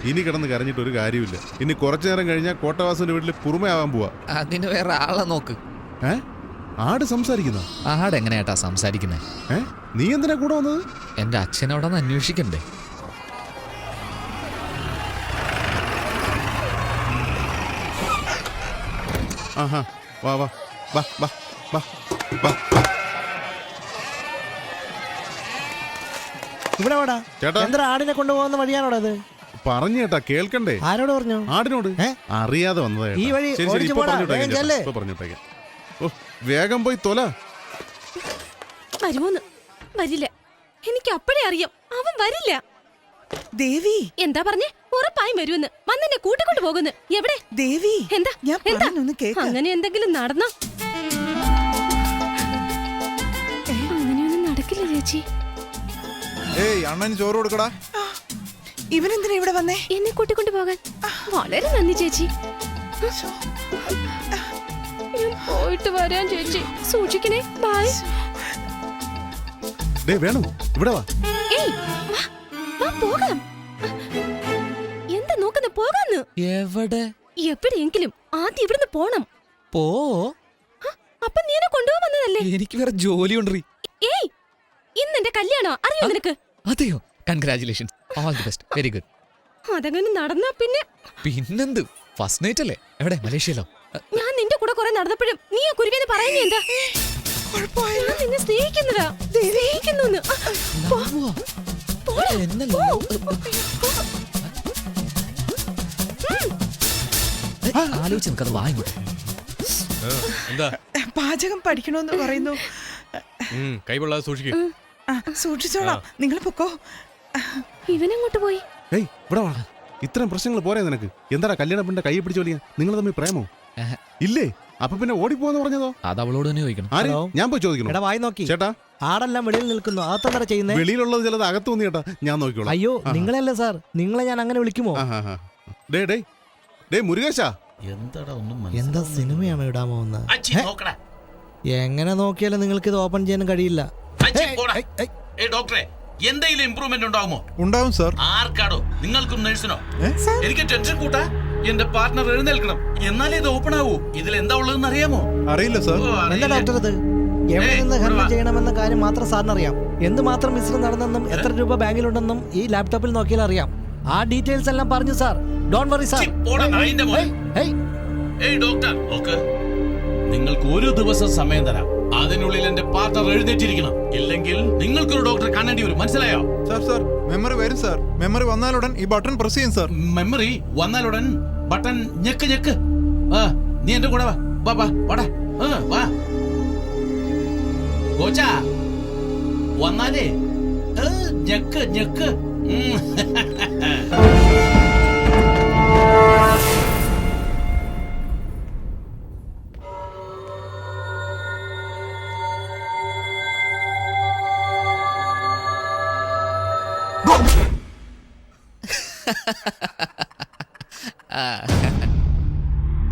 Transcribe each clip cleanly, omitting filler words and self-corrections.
ഇനി കിടന്ന് കരഞ്ഞിട്ട് ഒരു കാര്യമില്ല. ഇനി കുറച്ചു നേരം കഴിഞ്ഞാൽ കോട്ടവാസന്റെ വീട്ടിൽ പുറമയാവാൻ പോവാ. അതിന് വേറെ ആളെ നോക്ക്. ആട് സംസാരിക്കുന്ന? ആട് എങ്ങനെയാട്ടാ സംസാരിക്കുന്നേ? നീ എന്തിനാ കൂടെ വന്നത്? എന്റെ അച്ഛനോടൊന്ന് അന്വേഷിക്കണ്ടേ? ആഹാ, വാ വാ വാ വാ വാ വാ. ഇവിടെ വാടാ. എന്താ ആടിനെ കൊണ്ടുപോകുന്ന വഴിയാണോടാ ഇത്? പറഞ്ഞു കേട്ടാ, കേൾക്കണ്ടേ? ആരോട് പറഞ്ഞു? ആടിനോട്. അറിയാതെ വന്നതാ. ഈ വഴി പറഞ്ഞിട്ടേക്കാം. ഓ, വേഗം പോയി തൊല. വരുമോന്ന്? വരില്ല. എനിക്ക് അപ്പഴേ അറിയാം അവൻ വരില്ല. ദേവി എന്താ പറഞ്ഞേ? ഉറപ്പായും വരുമെന്ന്. വന്നെന്നെ കൂട്ടിക്കൊണ്ട് പോകുന്നു. എവിടെ ദേവി? എന്താ അങ്ങനെ എന്തെങ്കിലും നടന്നോ? അങ്ങനെയൊന്നും നടക്കില്ല ചേച്ചി. ഏയ്, അണ്ണന് ചോറ് കൊടുക്കടാ. ഇവനെന്തിനാ ഇവിടെ വന്നേ? എന്നെ കൂട്ടിക്കൊണ്ട് പോകാൻ. വളരെ നന്ദി ചേച്ചി. ഞാൻ പോയിട്ട് വരാൻ ചേച്ചി. സൂക്ഷിക്കണേ. ബൈ. വേണു, ഇവിടെ വാ. ഏയ്, വാ പോകാം. എന്താ നോക്കുന്ന? പോകാന്ന്. എവിടെ? എവിടെയെങ്കിലും ആദ്യം ഇവിടുന്ന് പോണം. പോ. അപ്പൊ നീ എന്നെ കൊണ്ടുപോകാൻ വന്നതല്ലേ? എനിക്ക് വേറെ ജോലി ഉണ്ട്. ഏയ്, ഇന്നെന്റെ കല്യാണോ? അറിയോ നിനക്ക്? അതെയോ? Congratulations. All the best. Very good. അതങ്ങനെ നടന്നാ പിന്നെന്ത്? ഫസ്റ്റ് നൈറ്റ് അല്ലേ? എവിടെ? മലേഷ്യയിലോ? ഞാൻ നിന്റെ കൂടെ കുറെ നടന്നപ്പോഴും നീ ആ കുരുവിനെ പറയുന്നേ എന്താ? ഞാൻ നിന്നെ സ്നേഹിക്കുന്നതാ. സ്നേഹിക്കുന്നു. ആലോചിച്ച് നമുക്കത് വാങ്ങിക്കോട്ടെ. പാചകം പഠിക്കണോന്ന് പറയുന്നു. കൈകൊള്ളാതെ സൂക്ഷിക്കും. സൂക്ഷിച്ചോളാം. നിങ്ങൾ പൊക്കോ. ഇവനെങ്ങോട്ട് പോയി? ഏയ്, ഇവിടെ വാ. ഇത്രയും പ്രശ്നങ്ങൾ പോരെ നിനക്ക്? എന്താ കല്യാണ പെണ്ണിന്റെ കൈ പിടിച്ചു വലിയ? നിങ്ങൾ തമ്മിൽ പ്രേമോ? ഇല്ലേ? അപ്പൊ പിന്നെ ഓടിപ്പോന്ന് പറഞ്ഞതോ? അത് അവളോട് തന്നെ ചോദിക്കണം. ഞാൻ പോയി ചോദിക്കണം. വായി നോക്കി ചേട്ടാ, ആടെല്ലാം വെളിയിൽ നിൽക്കുന്നു. അകത്തെന്താ ചെയ്യുന്നത്? വെളിയിലുള്ളത് ചിലത് അകത്ത് വന്നു ചേട്ടാ. ഞാൻ നോക്കിക്കോളാം. അയ്യോ, നിങ്ങളല്ലേ സാർ? നിങ്ങളെ ഞാൻ അങ്ങനെ വിളിക്കുമോ? മുരുകേശാ, എന്താ സിനിമയാണ് ഇടാമോ? എങ്ങനെ നോക്കിയാലും നിങ്ങൾക്ക് ഇത് ഓപ്പൺ ചെയ്യാൻ കഴിയില്ല. ഡോക്ടറെ, എന്തെങ്കിലും ഇംപ്രൂവ്മെന്റ് ഉണ്ടാവുമോ? ഉണ്ടാവും സാർ. ആർക്കാടോ? നിങ്ങൾക്കും നഴ്സിനോ? എനിക്ക് ടെൻഷൻ കൂട്ടാ. എന്റെ പാർട്ട്ണർ എഴുന്നേൽക്കണം, എന്നാലേ ഇത് ഓപ്പൺ ആവൂ. ഇതിൽ എന്താ ഉള്ളതെന്ന് അറിയാമോ? അറിയില്ല സാർ. എന്താ ഡോക്ടർ ഇത്? എവിടെ നിന്ന് ഹാൻഡിൽ ചെയ്യണമെന്ന കാര്യം മാത്രം സാറിന് അറിയാം. എന്തുമാത്രം മിശ്രം നടന്നെന്നും എത്ര രൂപ ബാങ്കിലുണ്ടെന്നും ഈ ലാപ്ടോപ്പിൽ നോക്കിയാൽ അറിയാം. ആ ഡീറ്റെയിൽസ് എല്ലാം പറഞ്ഞു sir. Don't worry sir. Doctor, നിങ്ങൾക്ക് ഒരു ദിവസം സമയം തരാം. അതിനുള്ളിൽ എന്റെ പാർട്ണർ എഴുന്നേറ്റിരിക്കണം. ഇല്ലെങ്കിൽ നിങ്ങൾക്കൊരു ഡോക്ടറെ കാണേണ്ടി വരും. മനസ്സിലായോ? സാർ മെമ്മറി വരും സാർ. മെമ്മറി വന്നാലുടൻ ഈ ബട്ടൺ പ്രസ് ചെയ്യും സാർ. മെമ്മറി വന്നാലുടൻ ബട്ടൺ ഞെക്ക്. നീ എന്റെ കൂടെ വാ. കോച്ചാ, വന്നാലേ ഞെക്ക്.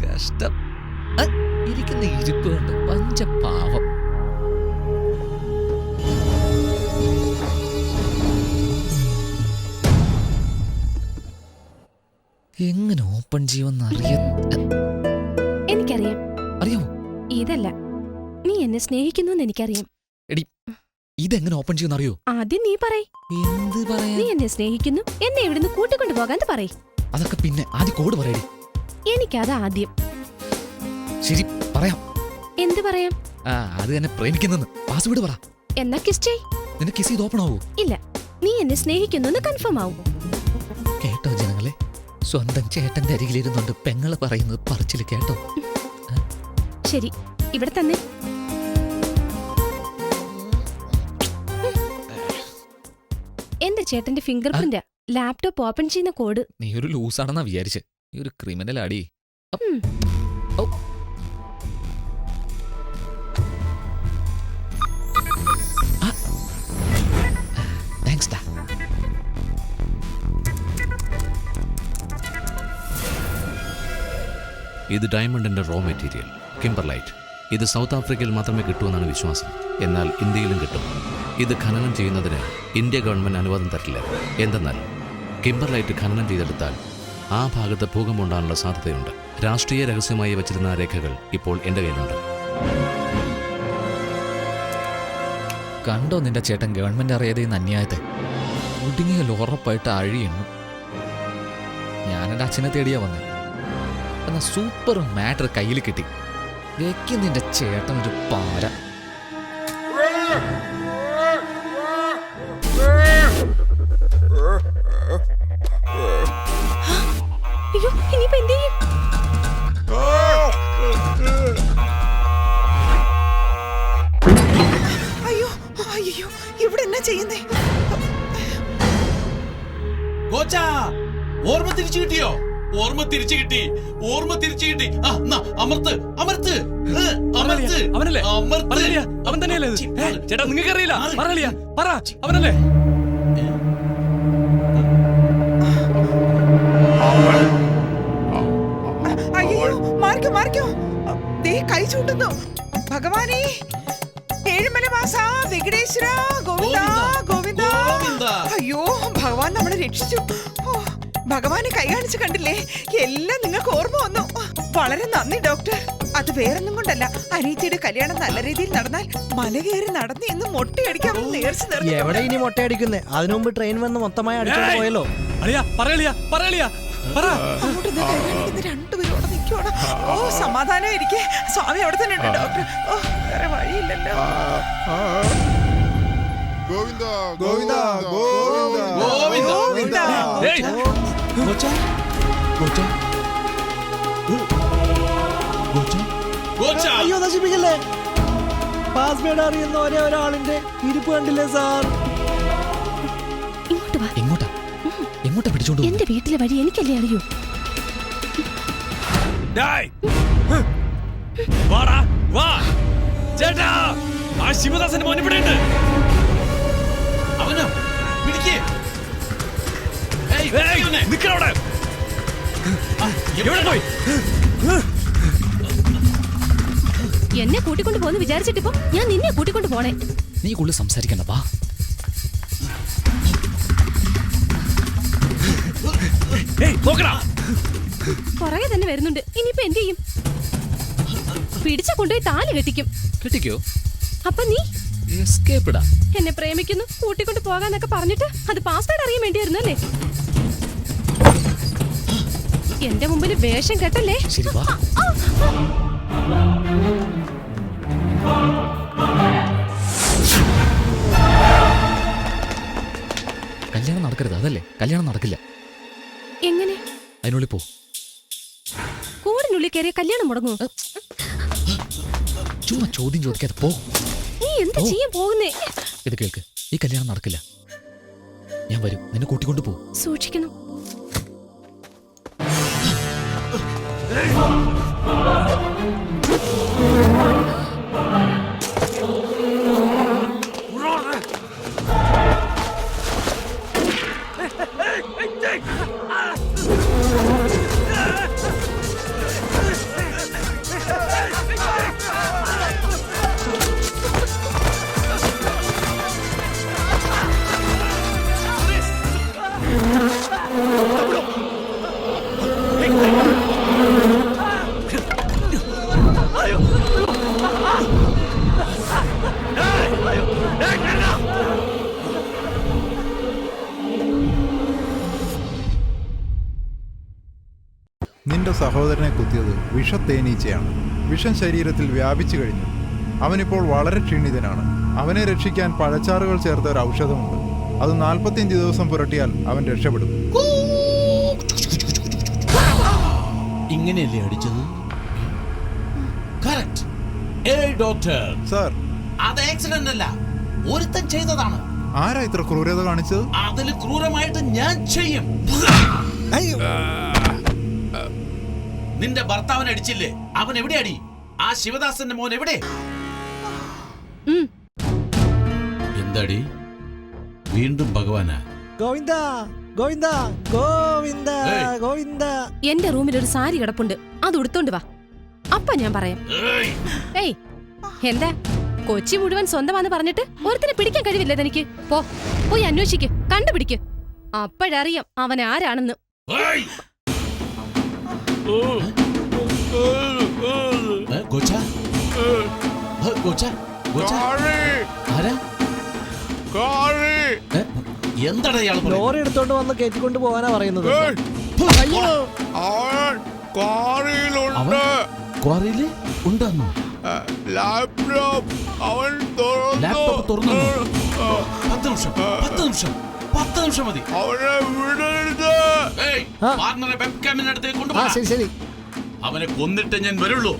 കഷ്ടം. ഇരിക്കുന്ന ഇരിപ്പ് കൊണ്ട് പഞ്ചപാവം. എങ്ങനെ ഓപ്പൺ ചെയ്യുമെന്ന് എനിക്കറിയാം. അറിയാമോ? ഇതല്ല, നീ എന്നെ സ്നേഹിക്കുന്നു എനിക്കറിയാം. എടി, ഇതെങ്ങനെ ഓപ്പൺ ചെയ്യുമെന്ന് അറിയോ? ആദ്യം നീ പറയ്. എന്ത് പറയാ? നീ എന്നെ സ്നേഹിക്കുന്നു, എന്നെ ഇവിടുന്ന് കൂട്ടിക്കൊണ്ടു പോകാൻ പറയ്. അതൊക്കെ പിന്നെ. ആദ്യം കോഡ് പറയടി. എനിക്കത് ആദ്യം. ശരി, പറയാം. എന്ത് പറയാം? അത് തന്നെ പ്രേമിക്കുന്നെന്ന്. പാസ്വേഡ് പറ. എന്നാ കിസ് ചെയ്. നിനക്ക് കിസ് ചെയ്ത് ഓപ്പൺ ആവൂ? ഇല്ല, നീ എന്നെ സ്നേഹിക്കുന്നു കൺഫേം ആവും. കേട്ടോ ജനങ്ങളെ, സ്വന്തം ചേട്ടന്റെ അരികിലിരുന്നുണ്ട് പെങ്ങള് പറയുന്നത് പറച്ചില് കേട്ടോ? ശരി, ഇവിടെ തന്നെ. എന്റെ ചേട്ടന്റെ ഫിംഗർ പ്രിന്റ് ലാപ്ടോപ്പ് ഓപ്പൺ ചെയ്യുന്ന കോഡ്. നീ ഒരു ലൂസാണെന്നാ വിചാരിച്ച്. നീ ഒരു ക്രിമിനൽ ആടി. താങ്ക്സ് ഡാ. ഇത് ഡയമണ്ടിന്റെ റോ മെറ്റീരിയൽ, കിംബർലൈറ്റ്. ഇത് സൗത്ത് ആഫ്രിക്കയിൽ മാത്രമേ കിട്ടുമെന്നാണ് വിശ്വാസം. എന്നാൽ ഇന്ത്യയിലും കിട്ടും. ഇത് ഖനനം ചെയ്യുന്നതിന് ഇന്ത്യ ഗവൺമെന്റ് അനുവാദം തരില്ല. എന്തെന്നാൽ കിംബർലൈറ്റ് ഖനനം ചെയ്തെടുത്താൽ ആ ഭാഗത്ത് ഭൂകമ്പമുണ്ടാകാനുള്ള സാധ്യതയുണ്ട്. രാഷ്ട്രീയ രഹസ്യമായി വച്ചിരുന്ന രേഖകൾ ഇപ്പോൾ എൻ്റെ കയ്യിലുണ്ട്. കണ്ടോ നിന്റെ ചേട്ടൻ ഗവൺമെന്റ് അറിയാതെ ഇന്ന് അന്യായത്തെ ഒടുങ്ങിയാൽ ഉറപ്പായിട്ട് അഴിയെണ്ണു. ഞാനെന്റെ അച്ഛനെ തേടിയാ വന്നേ. എന്നാ സൂപ്പർ മാറ്റർ കയ്യിൽ കിട്ടി. വെക്കും നിന്റെ ചേട്ടനൊരു പാര. അയ്യോ ഇനിയിപ്പോ എന്ത് ചെയ്യും? അയ്യോ അയ്യോ ഇവിടെ എന്നാ ചെയ്യുന്നേ? കോച്ചാ, ഓർമ്മ തിരിച്ചു കിട്ടിയോ? ഓർമ്മ തിരിച്ചു കിട്ടി. ഓർമ്മ തിരിച്ചു കിട്ടി. ആ, എന്നാ, അമർത്ത് അമർത്ത് അമർത്ത് അവനല്ലേ? അമർത്ത്. പറഞ്ഞില്ല, അവൻ തന്നെയല്ലേ ഇത്? ചേട്ടാ നിങ്ങൾക്ക് അറിയില്ല? പറയലിയ, പറ, അവനല്ലേ? അയ്യോ മാറിക്കോ മാറിക്കോ. ദേ കൈ ചൂണ്ടുന്നു. ഭഗവാനേ, ഏഴുമല വാസ വെങ്കടേശ്വര ഗോവിന്ദ ഗോവിന്ദ. ഗോവിന്ദ. അയ്യോ ഭഗവാൻ നമ്മളെ രക്ഷിച്ചു. ഓ, ഭഗവാനെ കൈ കാണിച്ച് കണ്ടില്ലേ? എല്ലാം നിങ്ങൾക്ക് ഓർമ്മ വന്നു. വളരെ നന്ദി ഡോക്ടർ. അത് വേറൊന്നും കൊണ്ടല്ല, അനീത്തിയുടെ കല്യാണം നല്ല രീതിയിൽ നടന്നാൽ മല കയറി നടന്ന് ഇന്ന് മൊട്ടയടിക്കാമെന്ന് നേർച്ച എവിടെ ഇനി മുട്ടയടിക്കുന്നേ? അതിനു മുമ്പ് ട്രെയിൻ വന്ന് മൊത്തമായി അടിച്ചോണ്ട് പോയല്ലോ. അളിയാ, പറയലിയ, പറയലിയ, പറ. അങ്ങോട്ട് കൈ കാണിക്കുന്ന രണ്ടുപേരും അവിടെ നിൽക്കുവാണ്. ഓ സമാധാനം ഇരിക്കേ, സ്വാമി അവിടെ തന്നെ ഉണ്ട് ഡോക്ടർ. ഓ വേറെ വഴിയില്ലല്ലോ. ഗോവിന്ദ ഗോവിന്ദ ഗോവിന്ദ ഗോവിന്ദ. ഗോവിന്ദ. ഏയ്, കോച്ചാ, കോച്ചാ, കോച്ചാ, കോച്ചാ. അയ്യോ നശിപ്പിക്കല്ലേ. പാസ്വേഡ് അറിയുന്ന ഒരേ ഒരാളിന്റെ ഇരിപ്പ് കണ്ടില്ലേ സാർ? ഇങ്ങോട്ട് വാ. എങ്ങോട്ടാ എങ്ങോട്ടാ പിടിച്ചോണ്ട് പോകുന്നത്? എന്റെ വീട്ടിലെ വഴി എനിക്കല്ലേ അറിയൂ. ഡേയ്, വാടാ, വാ. ചേട്ടാ, ആ ശിവദാസന്റെ മോൻ ഇവിടെ ഉണ്ട്. അവനോ? പിടിക്ക്. ഏയ്, ഏയ്, ഇവനെ. നിക്കവിടെ. എവിടെ പോയി? എന്നെ കൂട്ടിക്കൊണ്ട് പോന്ന് വിചാരിച്ചിട്ടിപ്പോ ഞാൻ നിന്നെ കൂട്ടിക്കൊണ്ട് പോണേ. നീ കൂടുതൽ സംസാരിക്കണ്ട, വാ. ഏയ്, നോക്കടാ. പുറകെ തന്നെ വരുന്നുണ്ട്. ഇനിയിപ്പോ എന്ത് ചെയ്യും? പിടിച്ച കൊണ്ടുപോയി താലി കെട്ടിക്കും. കിട്ടിക്കോ? അപ്പൊ നീ എസ്കേപ്പിടാ. എന്നെ പ്രേമിക്കുന്നു, കൂട്ടിക്കൊണ്ട് പോകാന്നൊക്കെ പറഞ്ഞിട്ട് അത് പാസ്വേഡ് അറിയാൻ വേണ്ടിയായിരുന്നു അല്ലേ? എന്റെ മുമ്പിൽ വേഷം കെട്ടല്ലേ. ശരി, വാ. കല്യാണം നടക്കരുത്, അതല്ലേ? കല്യാണം നടക്കില്ല. എങ്ങനെ? അതിനുള്ളിൽ പോ. കൂടിനുള്ളിൽ കയറിയ കല്യാണം മുടങ്ങൂ? ചുമ്മാ ചോദ്യം ചോദിക്കാതെ പോ. നീ എന്താ ചെയ്യാൻ പോകുന്നേ? ഇത് കേൾക്ക്, ഈ കല്യാണം നടക്കില്ല. ഞാൻ വരും, നിന്നെ കൂട്ടിക്കൊണ്ട് പോ. സൂക്ഷിക്കണം. നിന്റെ സഹോദരനെ കുത്തിയത് വിഷത്തേനീച്ചയാണ്. വിഷം ശരീരത്തിൽ വ്യാപിച്ചു കഴിഞ്ഞു. അവനിപ്പോൾ വളരെ ക്ഷീണിതനാണ്. അവനെ രക്ഷിക്കാൻ പഴച്ചാറുകൾ ചേർത്ത ഒരു ഔഷധമുണ്ട്. അത് 45 ദിവസം പുരട്ടിയാൽ അവൻ രക്ഷപ്പെടും. ഇങ്ങനെയല്ലേ അടിച്ചത്? കറക്റ്റ്. ഏയ് ഡോക്ടർ, സാർ, അത് ആക്സിഡന്റ് അല്ല, ഒരുത്തൻ ചെയ്തതാണ്. ആരാ ഇത്ര ക്രൂരത കാണിച്ചത്? അതിൽ ക്രൂരമായിട്ട് ഞാൻ ചെയ്യും. നിന്റെ ഭർത്താവിനെ അടിച്ചില്ലേ? അവൻ എവിടെ അടി? ആ ശിവദാസന്റെ മോൻ എവിടെ? എന്താടി? വീണ്ടും ഭഗവാനാ? ഗോവിന്ദ ഗോവിന്ദ ഗോവിന്ദ ഏയ്. ഗോവിന്ദ. എന്റെ റൂമിൽ ഒരു സാരി കിടപ്പുണ്ട്, അത് ഉടുത്തോണ്ട് വാ. അപ്പൊ ഞാൻ പറയാം. ഏയ്, ഏയ് എന്താ കൊച്ചി മുഴുവൻ സ്വന്തമാന്ന് പറഞ്ഞിട്ട് ഒരുത്തിനെ പിടിക്കാൻ കഴിവില്ല തനിക്ക്? പോയി അന്വേഷിക്ക്, കണ്ടുപിടിക്ക്. അപ്പോഴറിയാം അവൻ ആരാണെന്ന്. ഏയ്! ഗോച്ച ഗോച്ച ഗോച്ച ആരാ എന്താടാ ഇയാൾ പറയുന്നത്? ലോറി എടുത്തോണ്ട് വന്ന് കയറ്റിക്കൊണ്ട് പോകാനാ പറയുന്നത്. അയ്യോ, അവൻ ക്വാറിയില് ഉണ്ടെന്നോ? ലാപ്ടോപ്പ് അവൻ ലാപ്ടോപ്പ് തുറന്നു. 10 നിമിഷം മതി. അവനെ വിടരുത്. ഏയ്, ആ. പാർട്ണറെ വെബ്കാമിനടുത്തേക്ക് ആ കൊണ്ടുപോ. ശരി ശരി. അവനെ കൊന്നിട്ട് ഞാൻ വരുള്ളൂ.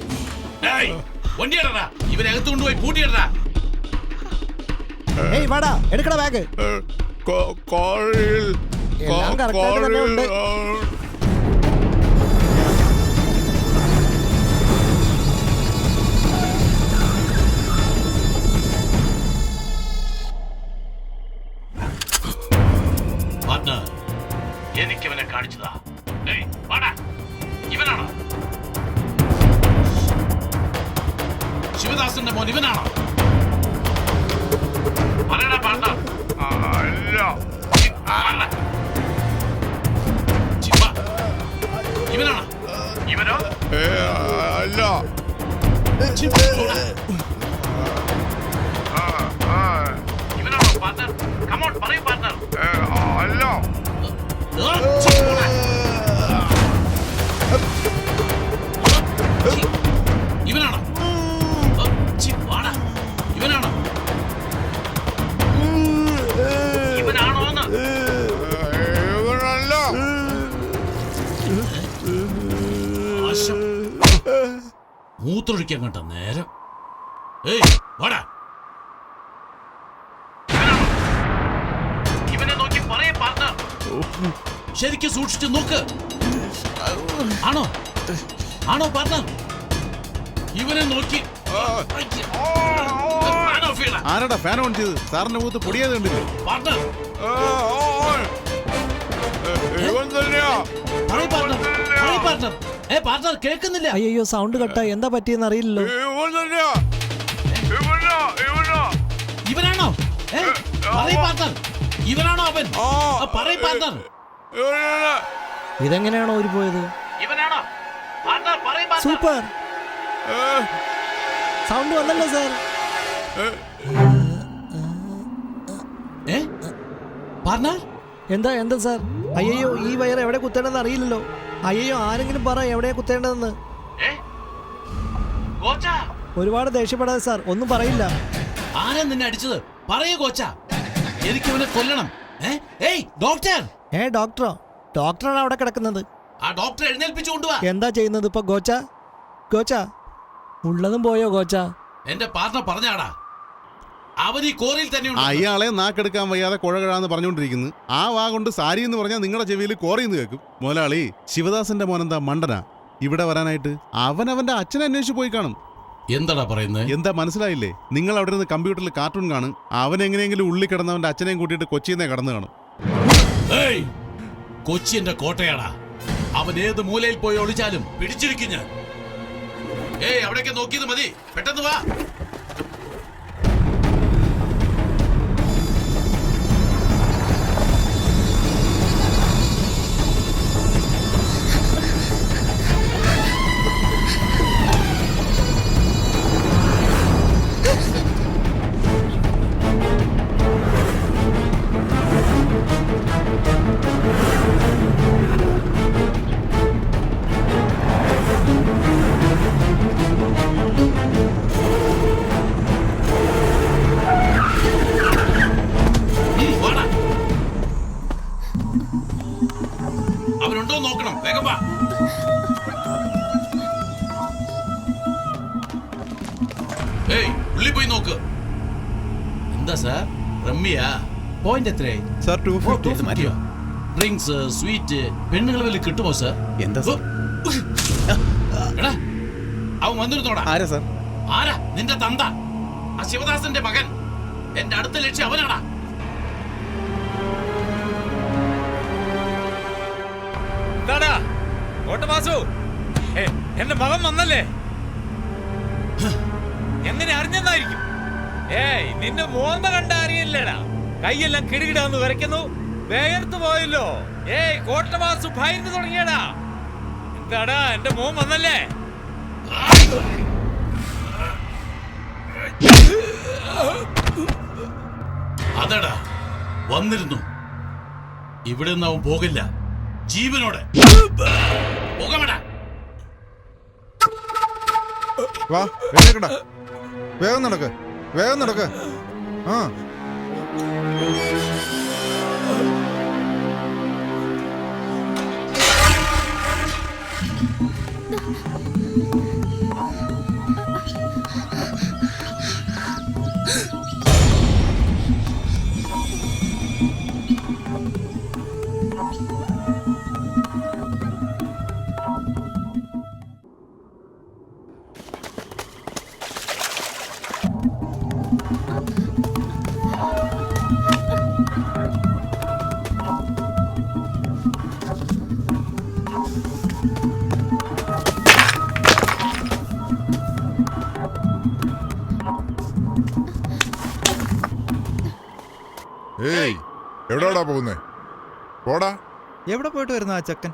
ഏയ്, വണ്ടിയിടടാ, ഇവനെ അകത്ത് കൊണ്ടുപോയി പൂട്ടിയിടടാ. ഏയ് വാടാ, എടുക്കടാ ബാഗ്. കോറിയിൽ എല്ലാം കറക്റ്റായിട്ട് തന്നെ ഉണ്ട്. പാർട്ണർ, എനിക്കിവനെ കാണിച്ചതാ. ഏയ്, വാടാ, ഇവനാണോ ശിവദാസന്റെ മോൻ? ഇവനാണോ? പറയടാ പാർട്ണർ. ചിപ്പ, ഇവനാണോ? ഇവനോ? അല്ല. ഇവനാണോ പാർട്ണർ? കമോൺ പറയൂ പാർട്ണർ. അല്ല. ഇവനാണോ? വാടാ, ഇവനാണോ? ഇവനാണോന്ന്? ഇവനല്ല. ആശം. മൂത്രൊഴിക്കാൻ കണ്ട നേരം. ഏയ്, വാടാ. ഇവനാണോ? ഇവനെ നോക്കി പറയേ പാർട്ണർ. ശരിക്കും സൂക്ഷിച്ച് നോക്ക്. ആണോ പാർട്ണർ? ഇവനെ നോക്കി. ആരാടാ ഫാൻ ഓൺ ചെയ്ത്? സാറിന്റെ മുഖത്ത് പൊടിയാതെ കണ്ടില്ലേ? പാർട്ണർ, ഇവൻ തന്നെയാ. പാർട്ണർ. പാർട്ണർ കേൾക്കുന്നില്ല. അയ്യോ, സൗണ്ട് കട്ടാ. എന്താ പറ്റിയെന്ന് അറിയില്ലല്ലോ. ഇവൻ തന്നെയാ. ഇവനാണോ? പാർട്ണർ, ഇവനാണോ അവൻ? പറയ് പാർട്ണർ. ഇതെങ്ങനെയാണോ ഊരി പോയത്? ഇവനാണോ? പാർട്ണർ, പറയ് പാർട്ണർ. സൂപ്പർ സൗണ്ട് വന്നല്ലോ സാർ. പാർട്ണർ, എന്താ എന്താ സാർ? അയ്യോ, ഈ വയർ എവിടെ കുത്തേണ്ടതെന്ന് അറിയില്ലല്ലോ. അയ്യോ, ആരെങ്കിലും പറ എവിടെയാ കുത്തേണ്ടതെന്ന്. ഒരുപാട് ദേഷ്യപ്പെടാതെ സാർ, ഒന്നും പറയില്ല. ആരാ നിന്നെ അടിച്ചത്? പറയൂ കോച്ച, എനിക്കിവനെ കൊല്ലണം. ഏയ് ഡോക്ടർ. ഡോക്ടറോ? ഡോക്ടറാണ് അവിടെ കിടക്കുന്നത്. ആ ഡോക്ടറെ എഴുന്നേൽപ്പിച്ചു കൊണ്ടുവാ. എന്താ ചെയ്യുന്നത് ഇപ്പൊ ഗോച്ച? ഗോച്ച ഉള്ളതും പോയോ ഗോച്ച? എന്റെ പാർട്ണർ പറഞ്ഞാടാ, അവൻ ഈ കോറിയിൽ തന്നെ അയാളെ നാക്കെടുക്കാൻ വയ്യാതെ കുഴകഴാന്ന് പറഞ്ഞുകൊണ്ടിരിക്കുന്നു. ആ വാ കൊണ്ട് സാരി എന്ന് പറഞ്ഞാൽ നിങ്ങളുടെ ചെവിയിൽ കോറിയെന്ന് കേൾക്കും. മുതലാളി, ശിവദാസന്റെ മോനെന്താ മണ്ടനാ ഇവിടെ വരാനായിട്ട്? അവനവന്റെ അച്ഛനെ അന്വേഷിച്ച് പോയി കാണും. എന്താടാ പറയുന്നത്? എന്താ മനസ്സിലായില്ലേ? നിങ്ങൾ അവിടെ നിന്ന് കമ്പ്യൂട്ടറിൽ കാർട്ടൂൺ കാണും. അവൻ എങ്ങനെയെങ്കിലും ഉള്ളിൽ കിടന്നവന്റെ അച്ഛനെയും കൂട്ടിയിട്ട് കൊച്ചിയിൽ നിന്ന് കടന്നു കാണും. ഏയ്, കൊച്ചി എന്റെ കോട്ടയാടാ. അവൻ ഏത് മൂലയിൽ പോയി ഒളിച്ചാലും പിടിച്ചിരിക്കും ഞാൻ. ഏയ്, അവിടേക്ക് നോക്കിയത് മതി, പെട്ടെന്ന് വാ. അവനുണ്ടോ നോക്കണം, വേഗം വാ. ഏയ്, ഉള്ളി പോയി നോക്ക്. എന്താ സാർ, റമ്മിയാ? പോയിന്റ് എത്രയായി സാർ? 250 മതിയോ? ഡ്രിങ്ക്സ്, സ്വീറ്റ്, പെണ്ണുങ്ങൾ വല്ല കിട്ടുമോ സാർ? എന്താ സാർ? എടാ, അവൻ വന്നിരുന്നോടാ. ആരാ സാർ? ആരാ? നിന്റെ തന്ത, ആ ശിവദാസന്റെ മകൻ. എന്റെ അടുത്ത ലക്ഷ്യം അവനാടാ. എന്റെ മകൻ വന്നല്ലേ? എങ്ങനെ അറിഞ്ഞെന്നായിരിക്കും? ഏയ്, നിന്റെ മോന്ത കണ്ട അറിയില്ലടാ. കൈയെല്ലാം കിടുകിടാന്ന് വരയ്ക്കുന്നു, വേർത്ത് പോയല്ലോ. ഏയ് കോട്ടവാസു ഭയന്ന് തുടങ്ങിയടാ. എന്താടാ എന്റെ മോൻ വന്നല്ലേ? അതെടാ വന്നിരുന്നു. ഇവിടെ നിന്ന് അവൻ പോകില്ല ജീവനോടെ. പോകമടാ. വാ എഴുന്നേക്കടാ, വേഗം നടക്ക്, വേഗം നടക്ക്. ആ ഏയ് എവിടെയാടാ പോകുന്നേ? പോടാ. എവിടെ പോയിട്ട് വരുന്ന ആ ചെക്കൻ?